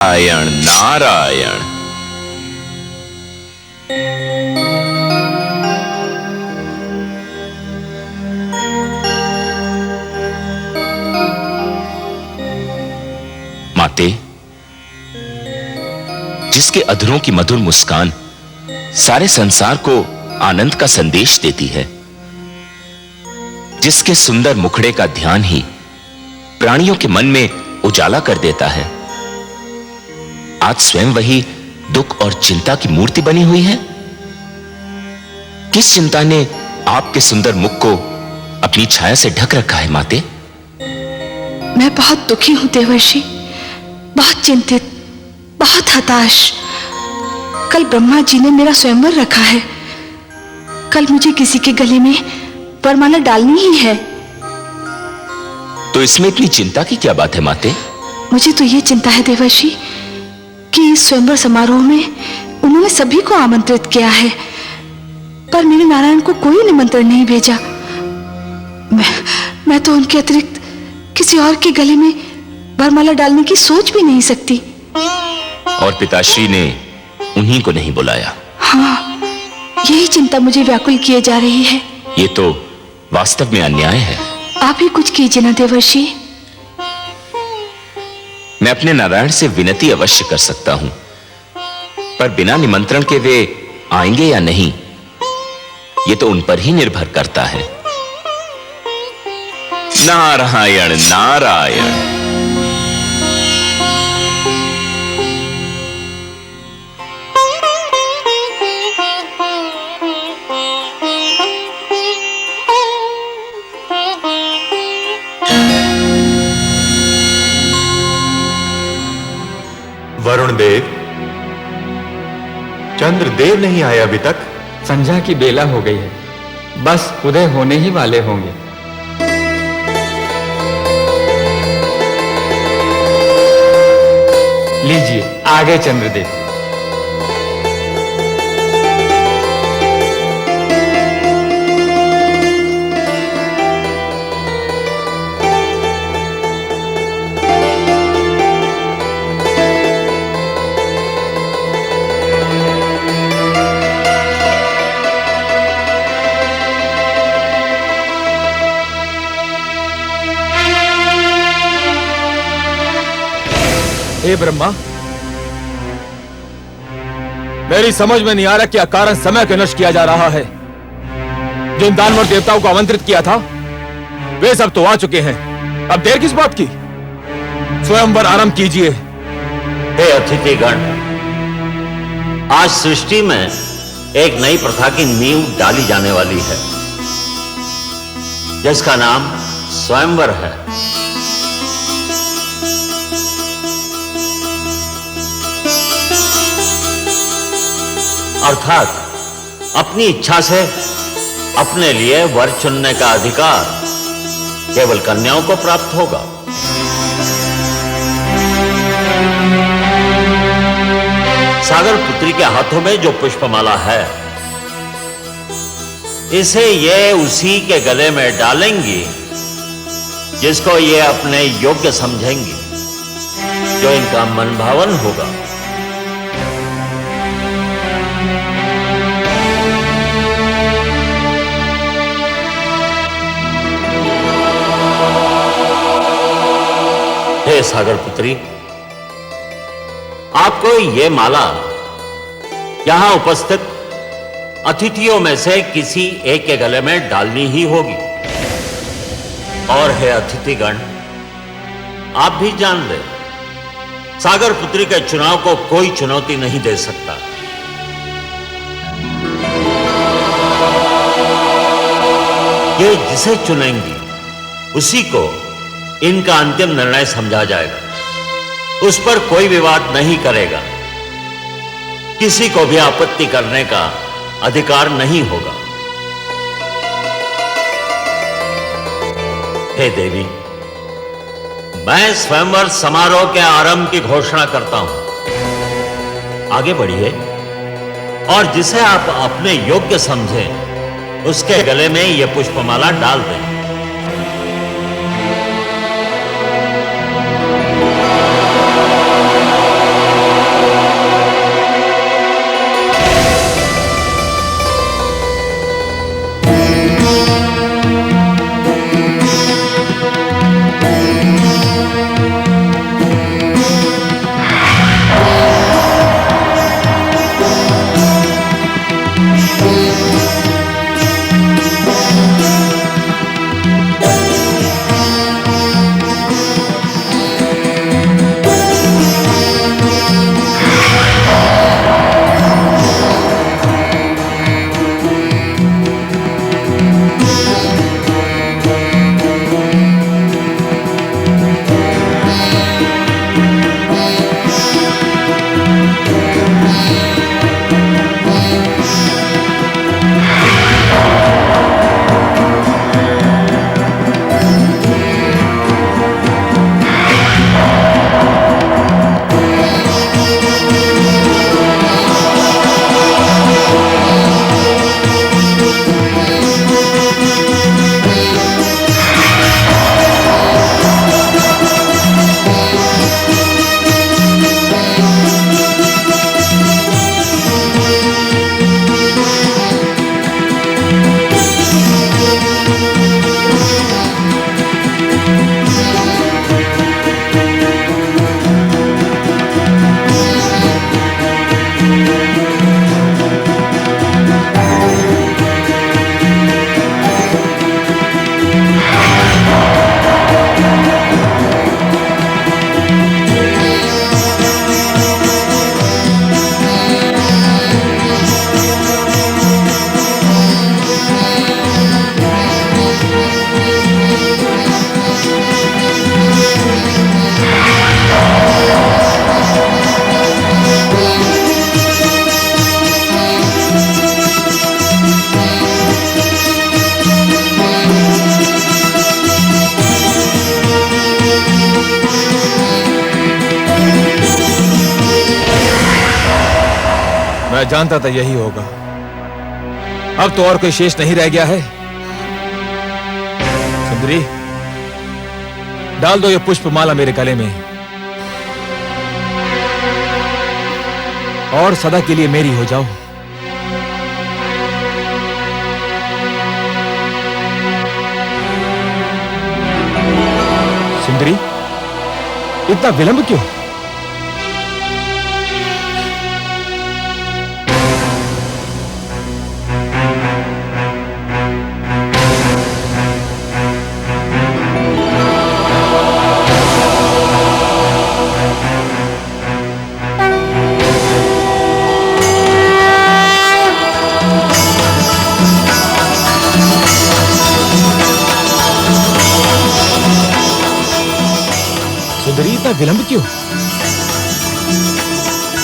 नारायण नारायण। माते, जिसके अधरों की मधुर मुस्कान सारे संसार को आनंद का संदेश देती है, जिसके सुंदर मुखड़े का ध्यान ही प्राणियों के मन में उजाला कर देता है, आज स्वयं वही दुख और चिंता की मूर्ति बनी हुई है। किस चिंता ने आपके सुंदर मुख को अपनी छाया से ढक रखा है माते? मैं बहुत दुखी हूं देवर्षि, बहुत चिंतित, बहुत हताश। कल ब्रह्मा जी ने मेरा स्वयंवर रखा है। कल मुझे किसी के गले में वरमाला डालनी ही है। तो इसमें इतनी चिंता की क्या बात है माते? मुझे तो ये चिंता है देवर्षि कि इस स्वयंवर समारोह में उन्होंने सभी को आमंत्रित किया है, पर मेरे नारायण को कोई निमंत्रण नहीं भेजा। मैं तो उनके अतिरिक्त किसी और के गले में वरमाला डालने की सोच भी नहीं सकती। और पिताश्री ने उन्हीं को नहीं बुलाया? हाँ, यही चिंता मुझे व्याकुल किए जा रही है। ये तो वास्तव में अन्याय है। आप ही कुछ कीजिए ना देवर्षि। मैं अपने नारायण से विनती अवश्य कर सकता हूं, पर बिना निमंत्रण के वे आएंगे या नहीं, ये तो उन पर ही निर्भर करता है। नारायण नारायण। वरुण देव, चंद्रदेव नहीं आए अभी तक? संध्या की बेला हो गई है, बस उदय होने ही वाले होंगे। लीजिए, आ गए चंद्रदेव। हे ब्रह्मा, मेरी समझ में नहीं आ रहा क्या कारण समय को नष्ट किया जा रहा है। जिन दानवर देवताओं को आमंत्रित किया था वे सब तो आ चुके हैं, अब देर किस बात की? स्वयंवर आरंभ कीजिए। हे अतिथिगण, आज सृष्टि में एक नई प्रथा की नींव डाली जाने वाली है, जिसका नाम स्वयंवर है। अर्थात अपनी इच्छा से अपने लिए वर चुनने का अधिकार केवल कन्याओं को प्राप्त होगा। सागर पुत्री के हाथों में जो पुष्पमाला है, इसे ये उसी के गले में डालेंगी जिसको ये अपने योग्य समझेंगी, जो इनका मन भावन होगा। हे सागर पुत्री, आपको ये माला यहां उपस्थित अतिथियों में से किसी एक के गले में डालनी ही होगी। और हे अतिथिगण, आप भी जान ले, सागर पुत्री के चुनाव को कोई चुनौती नहीं दे सकता। ये जिसे चुनेंगी उसी को इनका अंतिम निर्णय समझा जाएगा। उस पर कोई विवाद नहीं करेगा, किसी को भी आपत्ति करने का अधिकार नहीं होगा। हे देवी, मैं स्वयंवर समारोह के आरंभ की घोषणा करता हूं। आगे बढ़िए और जिसे आप अपने योग्य समझें, उसके गले में यह पुष्पमाला डाल दें। मैं जानता था यही होगा। अब तो और कोई शेष नहीं रह गया है। सुंदरी, डाल दो ये पुष्पमाला मेरे गले में और सदा के लिए मेरी हो जाओ। सुंदरी, इतना विलंब क्यों? सुंदरी, इतना विलंब क्यों?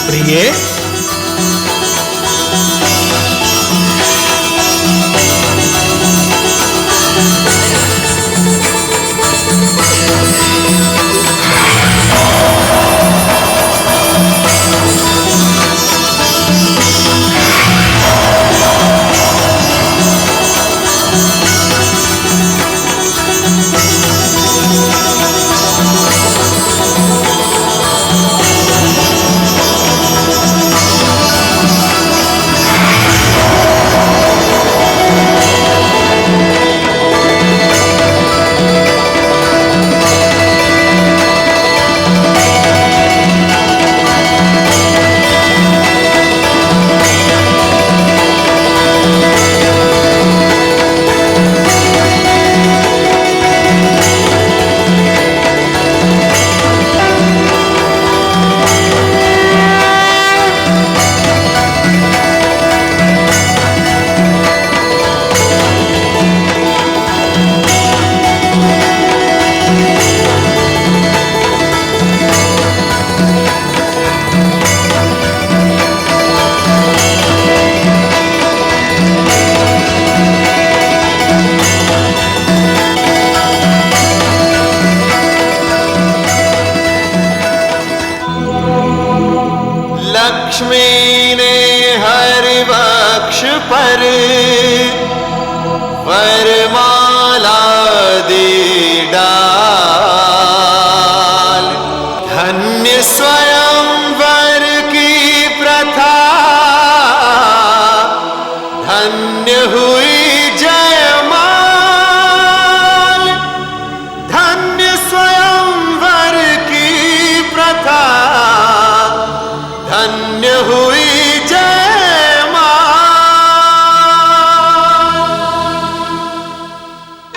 प्रिय, लक्ष्मी ने हरि वक्ष पर वरमाला दी डाल। धन्य स्वयंवर की प्रथा, धन्य हुई जयमाल। धन्य स्वयंवर की प्रथा, धन्य हुई जयमाल।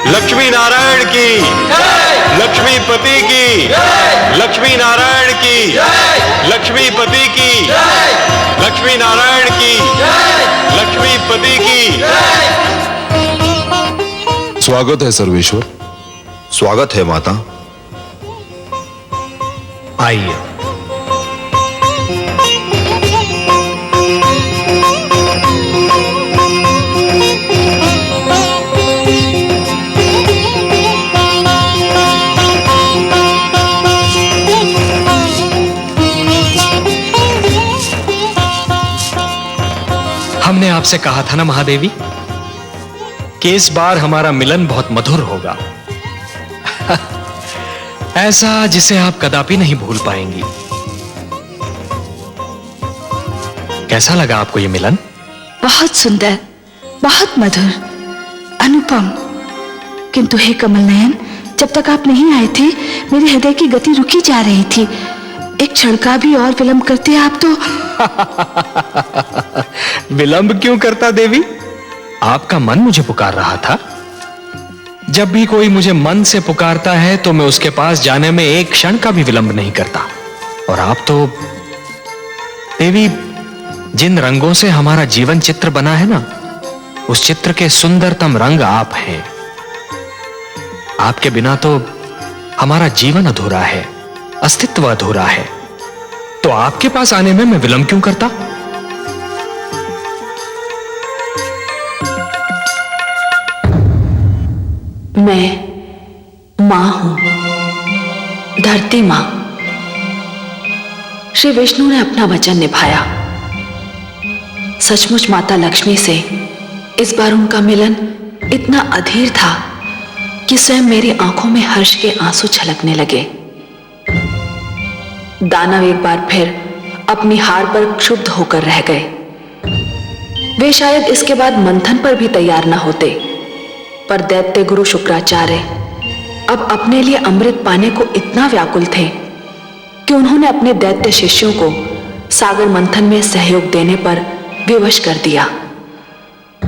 लक्ष्मी नारायण की, लक्ष्मीपति की, लक्ष्मी नारायण की, लक्ष्मीपति की, लक्ष्मी नारायण की, लक्ष्मीपति की। स्वागत है सर्वेश्वर। स्वागत है माता। आइए। हमने आपसे कहा था ना महादेवी कि इस बार हमारा मिलन बहुत मधुर होगा। ऐसा जिसे आप कदापि नहीं भूल पाएंगी। कैसा लगा आपको यह मिलन? बहुत सुंदर, बहुत मधुर, अनुपम। किंतु हे कमल नयन, जब तक आप नहीं आए थे मेरे हृदय की गति रुकी जा रही थी। एक क्षण का भी और विलंब करते आप तो विलंब क्यों करता देवी? आपका मन मुझे पुकार रहा था। जब भी कोई मुझे मन से पुकारता है तो मैं उसके पास जाने में एक क्षण का भी विलंब नहीं करता। और आप तो देवी, जिन रंगों से हमारा जीवन चित्र बना है ना, उस चित्र के सुंदरतम रंग आप हैं। आपके बिना तो हमारा जीवन अधूरा है, अस्तित्व अधूरा है। तो आपके पास आने में मैं विलंब क्यों करता? मैं मां हूं, धरती मां। श्री विष्णु ने अपना वचन निभाया। सचमुच माता लक्ष्मी से इस बार उनका मिलन इतना अधीर था कि स्वयं मेरी आंखों में हर्ष के आंसू छलकने लगे। दानव एक बार फिर अपनी हार पर क्षुब्ध होकर रह गए। वे शायद इसके बाद मंथन पर भी तैयार न होते, पर दैत्य गुरु शुक्राचार्य अब अपने लिए अमृत पाने को इतना व्याकुल थे कि उन्होंने अपने दैत्य शिष्यों को सागर मंथन में सहयोग देने पर विवश कर दिया।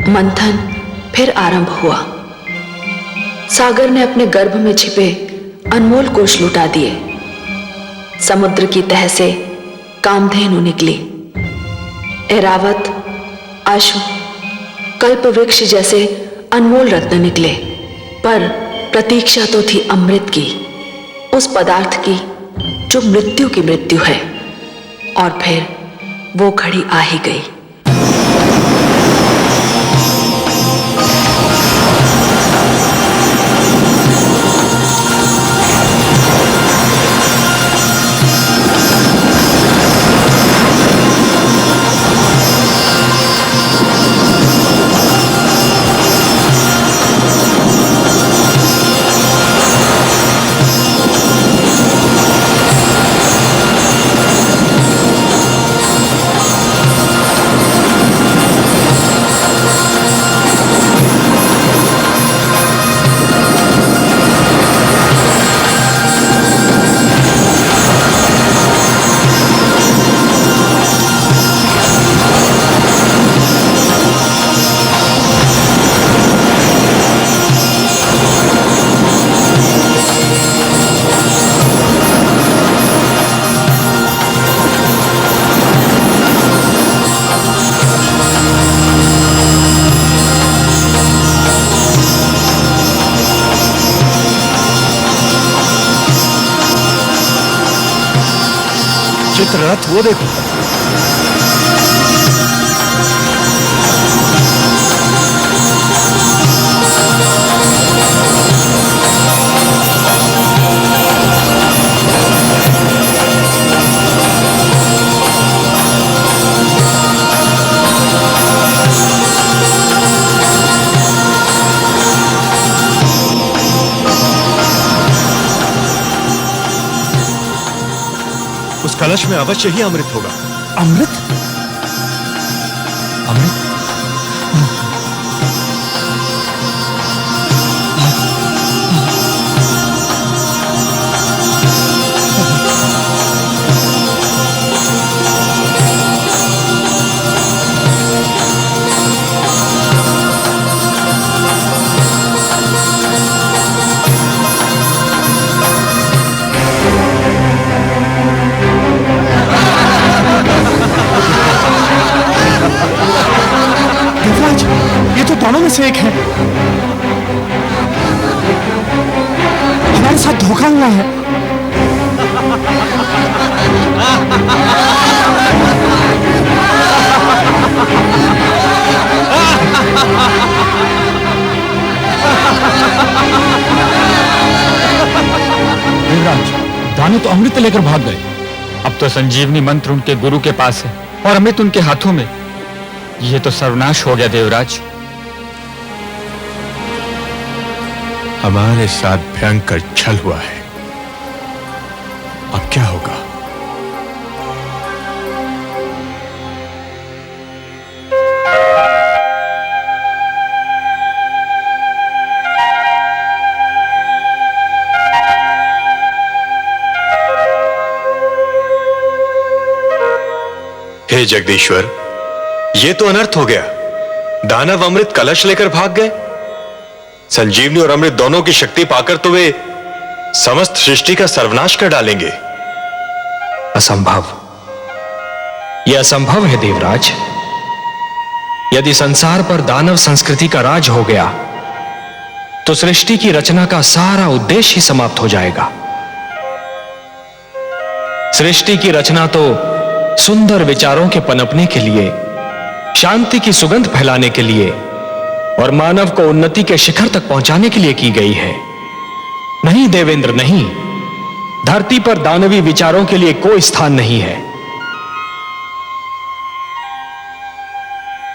मंथन फिर आरंभ हुआ। सागर ने अपने गर्भ में छिपे अनमोल कोष लुटा दिए। समुद्र की तह से कामधेनु निकली। ऐरावत, अश्व, कल्प वृक्ष जैसे अनमोल रत्न निकले, पर प्रतीक्षा तो थी अमृत की, उस पदार्थ की जो मृत्यु की मृत्यु है। और फिर वो घड़ी आ ही गई। चित्ररथ वो देखो। उस कलश में अवश्य ही अमृत होगा। अमृत? अमृत? दोनों में से एक है। हमारे साथ धोखा हुआ है। देवराज, दानव तो अमृत लेकर भाग गए। अब तो संजीवनी मंत्र उनके गुरु के पास है और अमृत उनके हाथों में। यह तो सर्वनाश हो गया देवराज। हमारे साथ भयंकर छल हुआ है। अब क्या होगा? हे जगदीश्वर, ये तो अनर्थ हो गया। दानव अमृत कलश लेकर भाग गए। संजीवनी और अमृत दोनों की शक्ति पाकर तो वे समस्त सृष्टि का सर्वनाश कर डालेंगे। असंभव। यह असंभव है देवराज। यदि संसार पर दानव संस्कृति का राज हो गया तो सृष्टि की रचना का सारा उद्देश्य ही समाप्त हो जाएगा। सृष्टि की रचना तो सुंदर विचारों के पनपने के लिए, शांति की सुगंध फैलाने के लिए और मानव को उन्नति के शिखर तक पहुंचाने के लिए की गई है। नहीं देवेंद्र, नहीं। धरती पर दानवी विचारों के लिए कोई स्थान नहीं है।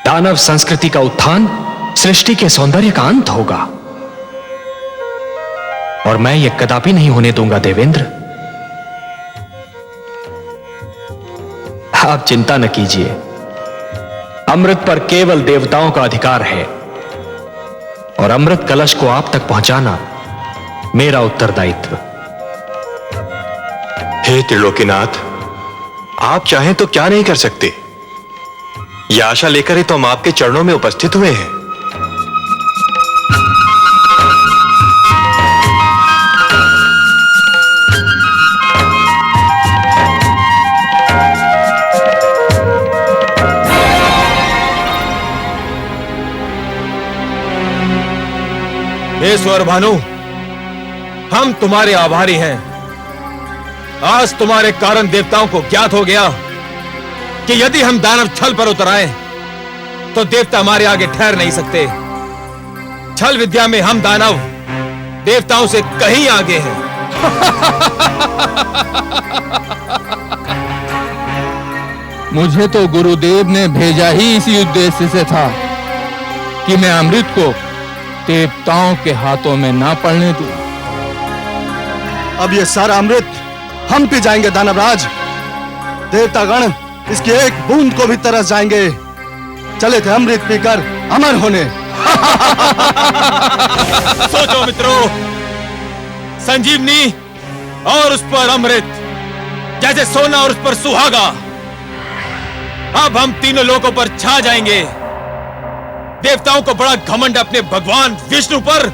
दानव संस्कृति का उत्थान सृष्टि के सौंदर्य का अंत होगा, और मैं यह कदापि नहीं होने दूंगा देवेंद्र। आप चिंता न कीजिए, अमृत पर केवल देवताओं का अधिकार है, और अमृत कलश को आप तक पहुंचाना मेरा उत्तरदायित्व। हे त्रिलोकीनाथ, आप चाहें तो क्या नहीं कर सकते। यह आशा लेकर ही तो हम आपके चरणों में उपस्थित हुए हैं। हे स्वर भानु, हम तुम्हारे आभारी हैं। आज तुम्हारे कारण देवताओं को ज्ञात हो गया कि यदि हम दानव छल पर उतर आए तो देवता हमारे आगे ठहर नहीं सकते। छल विद्या में हम दानव देवताओं से कहीं आगे हैं। मुझे तो गुरुदेव ने भेजा ही इसी उद्देश्य से था कि मैं अमृत को देवताओं के हाथों में ना पड़ने दूं। अब ये सारा अमृत हम पी जाएंगे दानवराज। देवतागण इसकी एक बूंद को भी तरस जाएंगे। चले थे अमृत पीकर अमर होने। सोचो मित्रों, संजीवनी और उस पर अमृत, जैसे सोना और उस पर सुहागा। अब हम तीनों लोकों पर छा जाएंगे। देवताओं को बड़ा घमंड अपने भगवान विष्णु पर।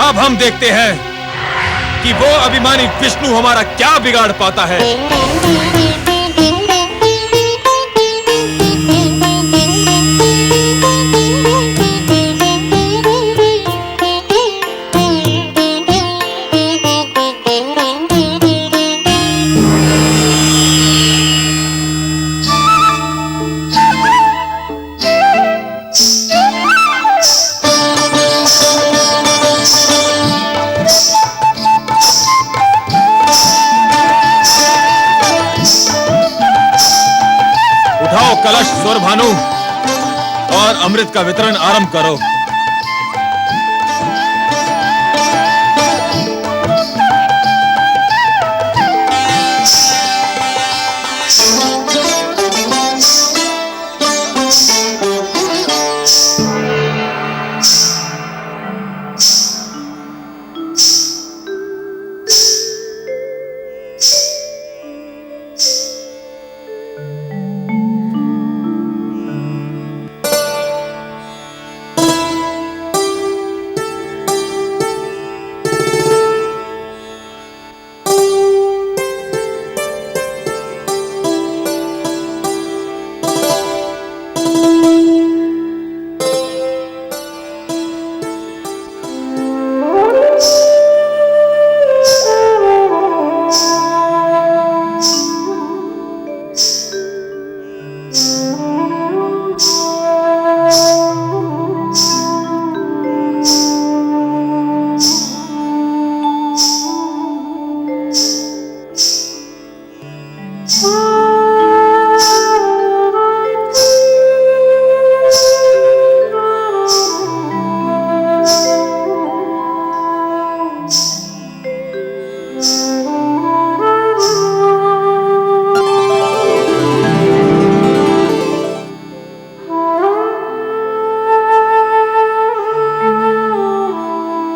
अब हम देखते हैं कि वो अभिमानी विष्णु हमारा क्या बिगाड़ पाता है। कलश स्वर भानु और अमृत का वितरण आरंभ करो।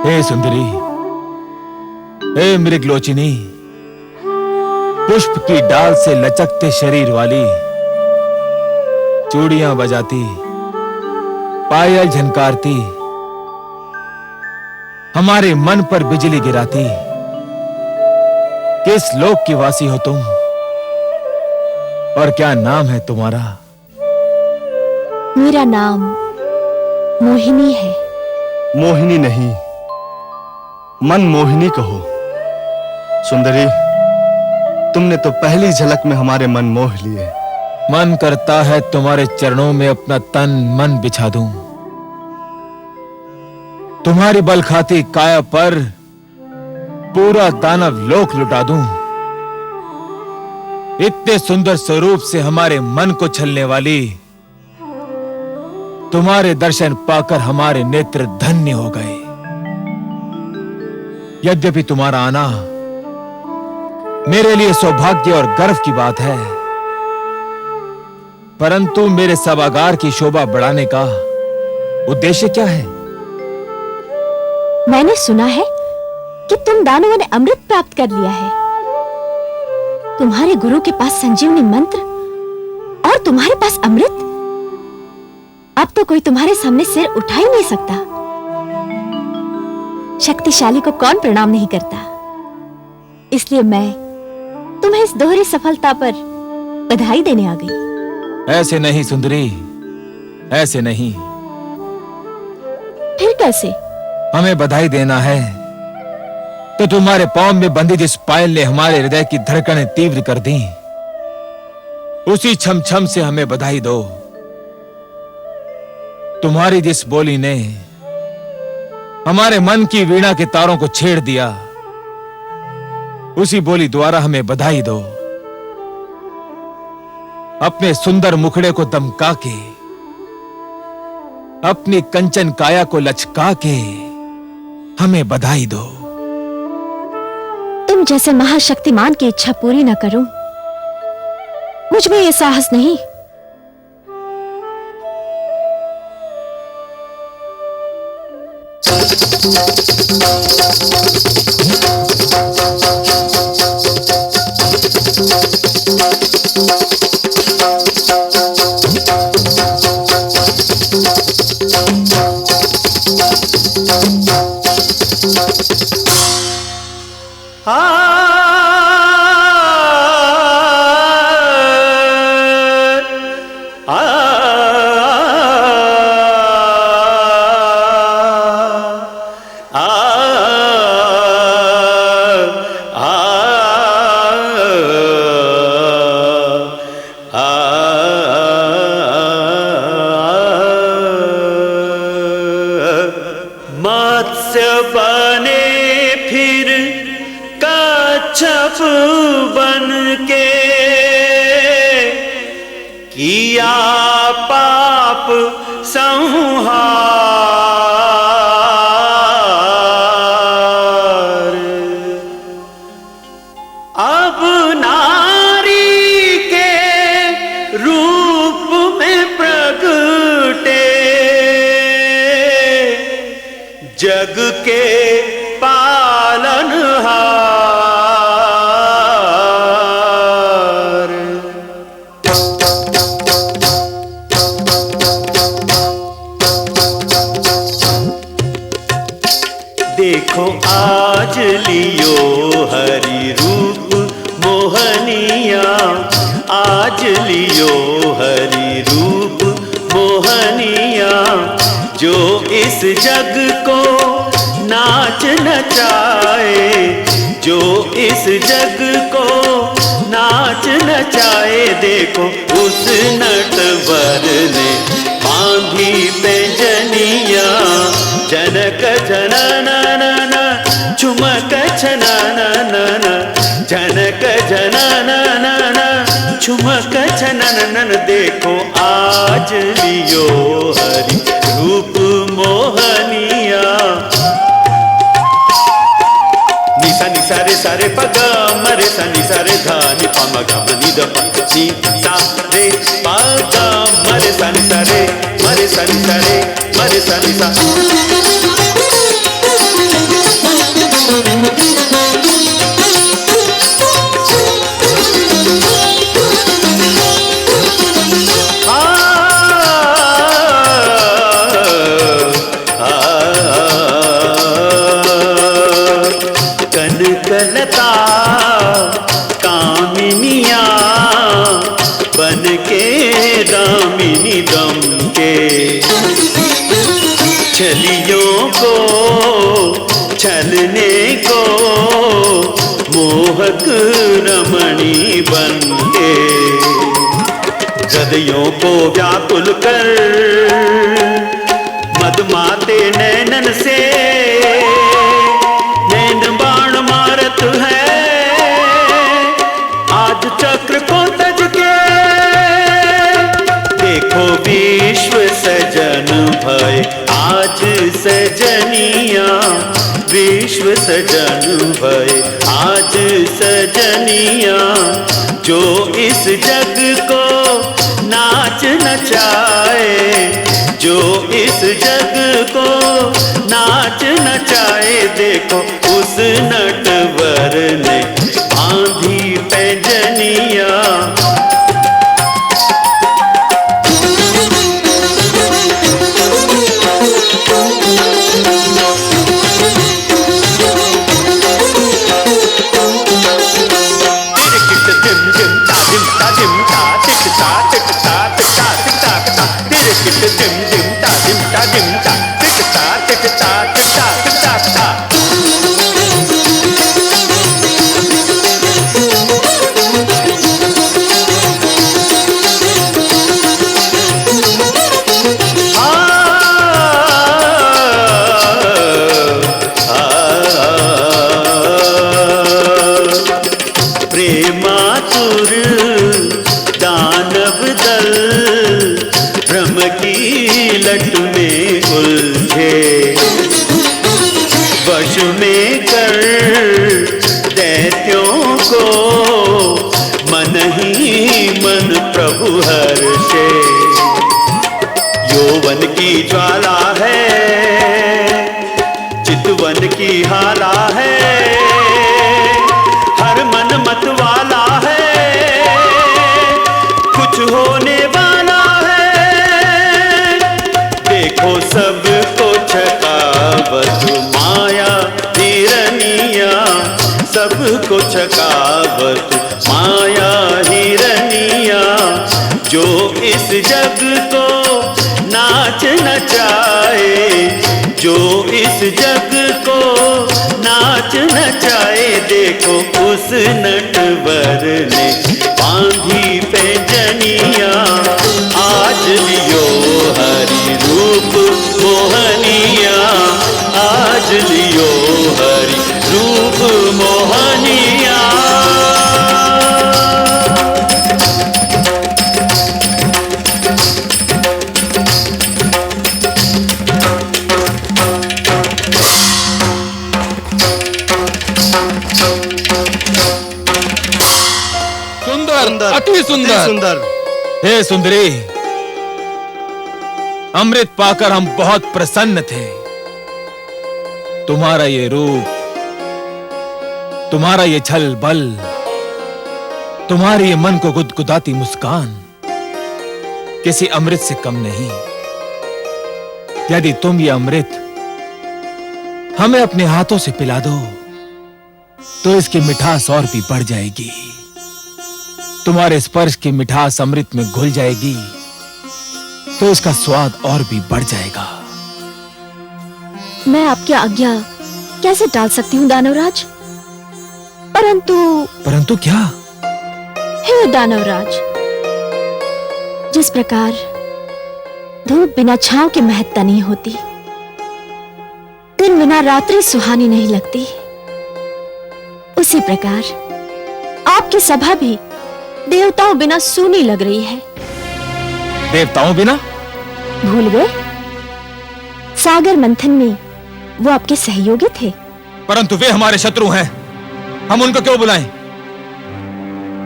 हे सुंदरी, हे मृगलोचिनी, पुष्प की डाल से लचकते शरीर वाली, चूड़ियां बजाती, पायल झनकारती, हमारे मन पर बिजली गिराती, किस लोक की वासी हो तुम और क्या नाम है तुम्हारा? मेरा नाम मोहिनी है। मोहिनी नहीं, मन मोहिनी कहो। सुंदरी, तुमने तो पहली झलक में हमारे मन मोह लिए। मन करता है तुम्हारे चरणों में अपना तन मन बिछा दूं, तुम्हारी बलखाती काया पर पूरा दानव लोक लुटा दूं। इतने सुंदर स्वरूप से हमारे मन को छलने वाली तुम्हारे दर्शन पाकर हमारे नेत्र धन्य हो गए। यद्यपि तुम्हारा आना मेरे लिए सौभाग्य और गर्व की बात है, परंतु मेरे सभागार की शोभा बढ़ाने का उद्देश्य क्या है? मैंने सुना है कि तुम दानवों ने अमृत प्राप्त कर लिया है। तुम्हारे गुरु के पास संजीवनी मंत्र और तुम्हारे पास अमृत। अब तो कोई तुम्हारे सामने सिर उठा ही नहीं सकता। शक्तिशाली को कौन प्रणाम नहीं करता। इसलिए मैं तुम्हें इस दोहरी सफलता पर बधाई देने आ गई। ऐसे नहीं सुंदरी, ऐसे नहीं। फिर कैसे? हमें बधाई देना है तो तुम्हारे पांव में बंधी जिस पायल ने हमारे हृदय की धड़कनें तीव्र कर दी, उसी छम छम से हमें बधाई दो। तुम्हारी जिस बोली ने हमारे मन की वीणा के तारों को छेड़ दिया, उसी बोली द्वारा हमें बधाई दो। अपने सुंदर मुखड़े को दमका के, अपनी कंचन काया को लचका के हमें बधाई दो। तुम जैसे महाशक्तिमान की इच्छा पूरी न करूं, मुझ में यह साहस नहीं। मत्स्य बने फिर कच्छप बन के, किया पाप संहार। अब नारी के रूप में प्रगटे, जग के पालनहार। देखो आज लियो हरि रूप मोहनिया, आज लियो हरि रूप मोहनिया, जो इस जग को नाच नचाए, जो इस जग को नाच नचाए। देखो उस नटवर ने बांधी पैंजनिया, जनक जनन झुमक छनन, जनक जनन झुमक छनन। देखो आज लियो हरि रूप मोहनिया। निसा निसा रे सारे पग मरे सा निसा रे धा नि प म ग म नि द प नि सा रे पग मरे सा निसा रे मरे सा निसा रे मरे सा निसा। कनकलता कामिनिया बन के दामिनी दम के, छलियों को छलने को मोहक रमणी बन के, हृदयों को व्याकुल कर मदमाते नैनन से नैन बाण मारत है। आज चक्र को तज के देख देखो विश्व सजन भय आज सजनिया, विश्व सजन भय आज सजनिया, जो इस जग को नाच नचाए, जो इस जग को नाच नचाए, देखो उस नटवर ने बांधी पैंजनिया। प्रेमातुर दानव दल ब्रह्म की लट में उलझे, वश में कर दैत्यों को मन ही मन प्रभु हर्षे। यौवन की ज्वाला है, चितवन की हाला है, हर मन मत वाला है, कुछ होने वाला है। देखो सबको छकावत माया हिरनिया, सबको छकावत माया हिरनिया, जो इस जग को नाच नचाए, जो इस जग को नाच नचाए, देखो उस नटवर ने बांधी पैंजनिया। आज लियो हरि रूप मोहनिया, आज लियो हरि रूप मोहनिया। अति सुंदर। हे सुंदरी, अमृत पाकर हम बहुत प्रसन्न थे। तुम्हारा ये रूप, तुम्हारा ये छल बल, तुम्हारी ये मन को गुदगुदाती मुस्कान किसी अमृत से कम नहीं। यदि तुम ये अमृत हमें अपने हाथों से पिला दो तो इसकी मिठास और भी बढ़ जाएगी। तुम्हारे स्पर्श की मिठास अमृत में घुल जाएगी तो इसका स्वाद और भी बढ़ जाएगा। मैं आपकी आज्ञा कैसे टाल सकती हूँ दानवराज? परंतु क्या? हे दानवराज, जिस प्रकार धूप बिना छांव के महकता नहीं होती, दिन बिना रात्रि सुहानी नहीं लगती, उसी प्रकार आपकी सभा भी देवताओं बिना सूनी लग रही है। देवताओं बिना? भूल गए? सागर मंथन में वो आपके सहयोगी थे। परंतु वे हमारे शत्रु हैं, हम उनको क्यों बुलाएं?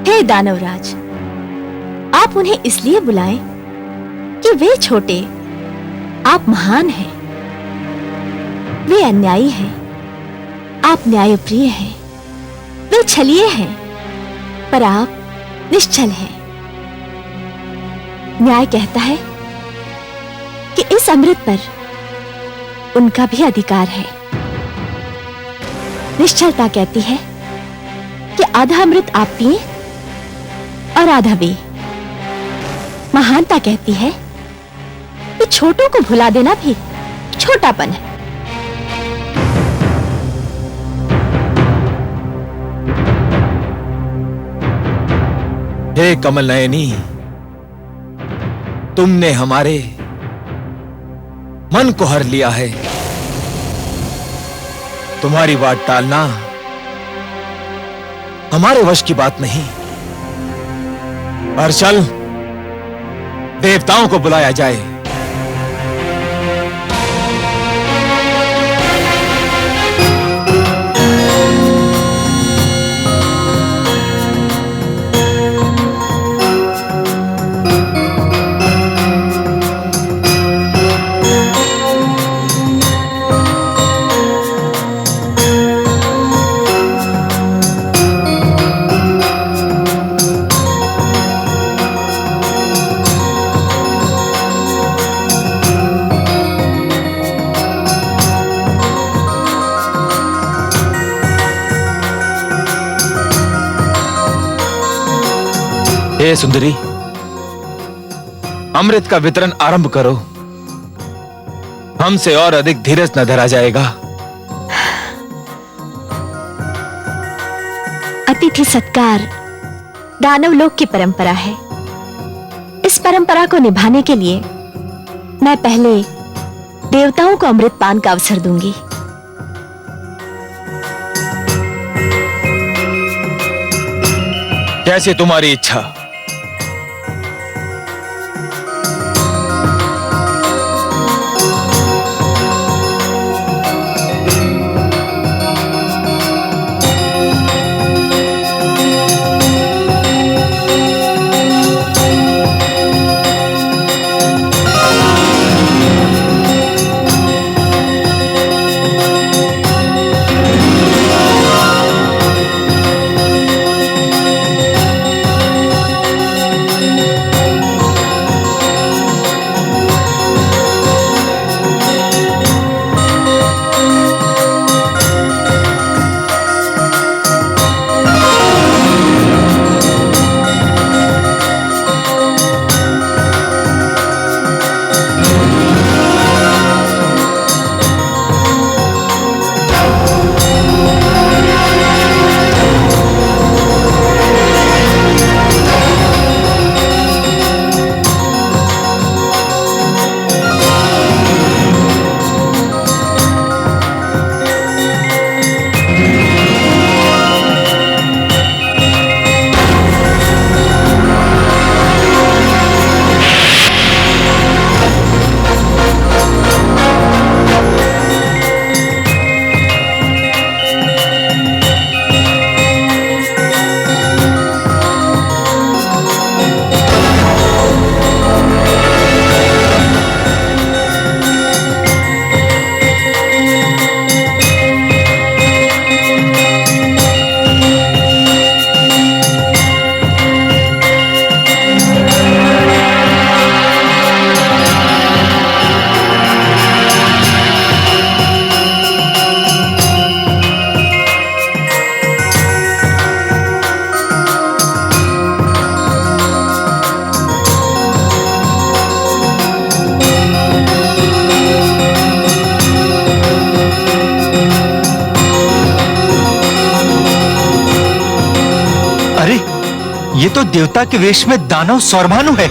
हे दानवराज, आप उन्हें इसलिए बुलाएं कि वे छोटे, आप महान हैं। वे अन्यायी हैं, आप न्यायप्रिय हैं। वे छलिए हैं, पर आप निश्चल हैं। न्याय कहता है कि इस अमृत पर उनका भी अधिकार है। निश्चलता कहती है कि आधा अमृत आप पिए और आधा वे। महानता कहती है कि छोटों को भुला देना भी छोटापन है। हे कमल नयनी, तुमने हमारे मन को हर लिया है। तुम्हारी बात टालना हमारे वश की बात नहीं। पर चल, देवताओं को बुलाया जाए। हे सुंदरी, अमृत का वितरण आरंभ करो। हमसे और अधिक धीरज न धरा जाएगा। अतिथि सत्कार दानव लोक की परंपरा है। इस परंपरा को निभाने के लिए मैं पहले देवताओं को अमृत पान का अवसर दूंगी। जैसे तुम्हारी इच्छा। ये तो देवता के वेश में दानव सौरभानु है।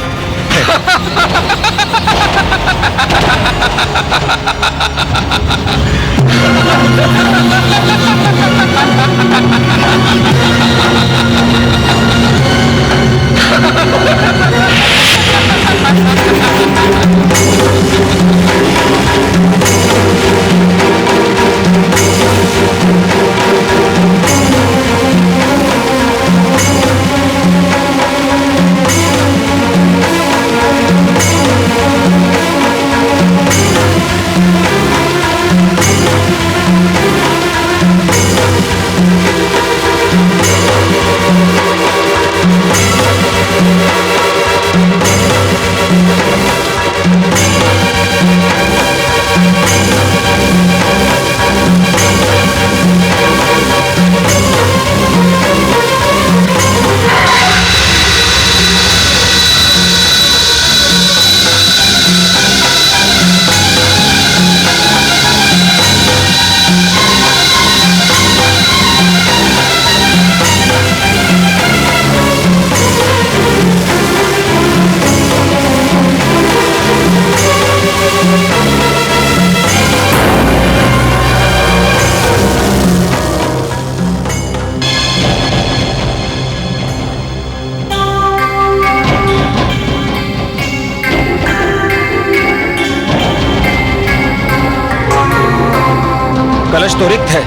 तो रिक्त है।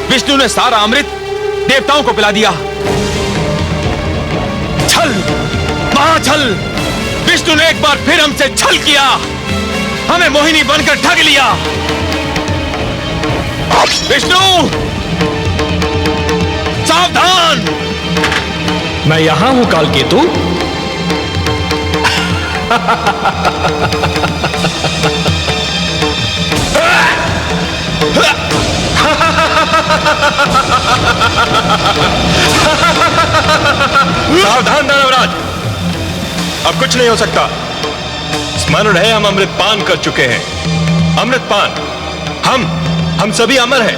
विष्णु ने सारा अमृत देवताओं को पिला दिया। छल, महाछल! विष्णु ने एक बार फिर हमसे छल किया, हमें मोहिनी बनकर ठग लिया। विष्णु, सावधान! मैं यहां हूं कालकेतु। सावधान दानवराज, अब कुछ नहीं हो सकता। स्मरण है, हम अमृतपान कर चुके हैं। अमृतपान, हम सभी अमर हैं।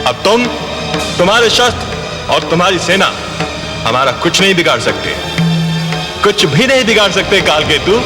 अब तुम्हारे शस्त्र और तुम्हारी सेना हमारा कुछ नहीं बिगाड़ सकते, कुछ भी नहीं बिगाड़ सकते कालकेतु।